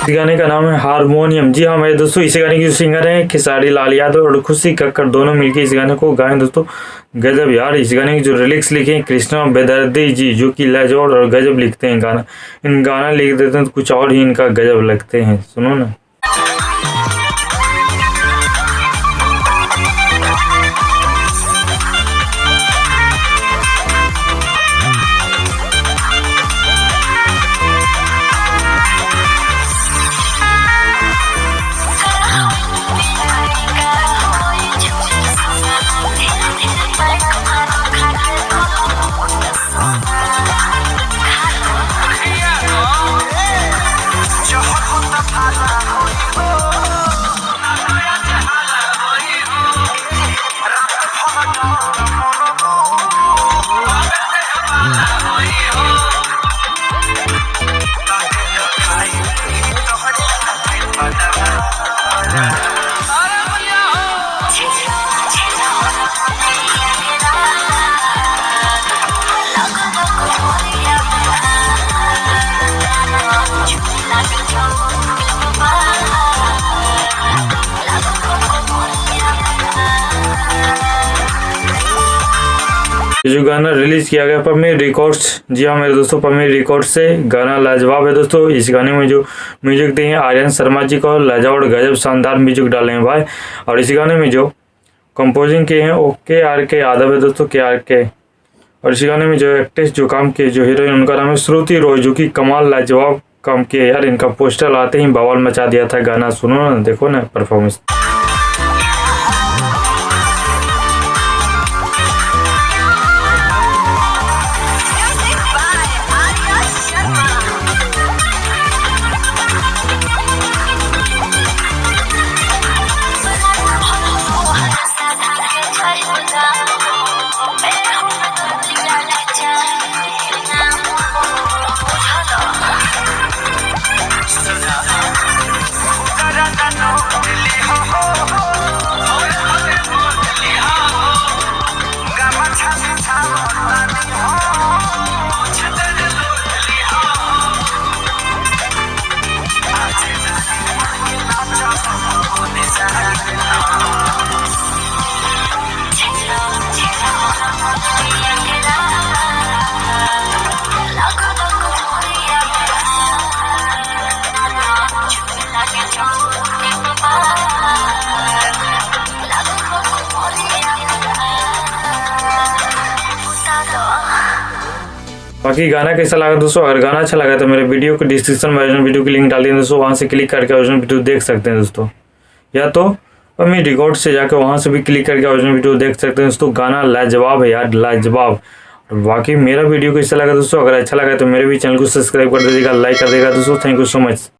इस गाने का नाम है हारमोनियम। जी हाँ मेरे दोस्तों, इस गाने की जो सिंगर हैं खेसारी लाल यादव और खुशी कक्कड़, दोनों मिलकर इस गाने को गाएं दोस्तों। गजब यार, इस गाने की जो लिरिक्स लिखे हैं कृष्णा बेदर्दी जी, जो कि लाजवाब और गजब लिखते हैं गाना। इन गाना लिख देते हैं तो कुछ और ही इनका गजब लगते हैं, सुनो ना। जो गाना रिलीज किया गया पमेर रिकॉर्ड्स, जी हाँ मेरे दोस्तों पमेर रिकॉर्ड्स से, गाना लाजवाब है दोस्तों। इस गाने में जो म्यूजिक दिए हैं आर्यन शर्मा जी को, लाजवाब और गजब शानदार म्यूजिक डाले हैं भाई। और इस गाने में जो कंपोजिंग किए हैं ओके आर के यादव है दोस्तों, के आर के। और इस गाने में जो एक्ट्रेस जो काम किए, जो हीरोइन, उनका नाम है श्रुति रॉय, जो कि कमाल लाजवाब काम किए यार। इनका पोस्टर आते ही बवाल मचा दिया था। गाना सुनो ना, देखो ना परफॉर्मेंस। बाकी गाना कैसा लगा दोस्तों? अगर गाना अच्छा लगा तो मेरे वीडियो को डिस्क्रिप्शन में ओरिजिनल वीडियो की लिंक डाल दिए दोस्तों, वहाँ से क्लिक करके ओरिजिनल वीडियो देख सकते हैं दोस्तों। या तो मैं रिकॉर्ड से जाकर वहाँ से भी क्लिक करके ओरिजिनल वीडियो देख सकते हैं दोस्तों। गाना लाजवाब है यार, लाजवाब। और बाकी मेरा वीडियो कैसा लगा दोस्तों? अगर अच्छा लगा तो मेरे भी चैनल को सब्सक्राइब कर दीजिएगा, लाइक कर देगा दोस्तों। Thank you so much.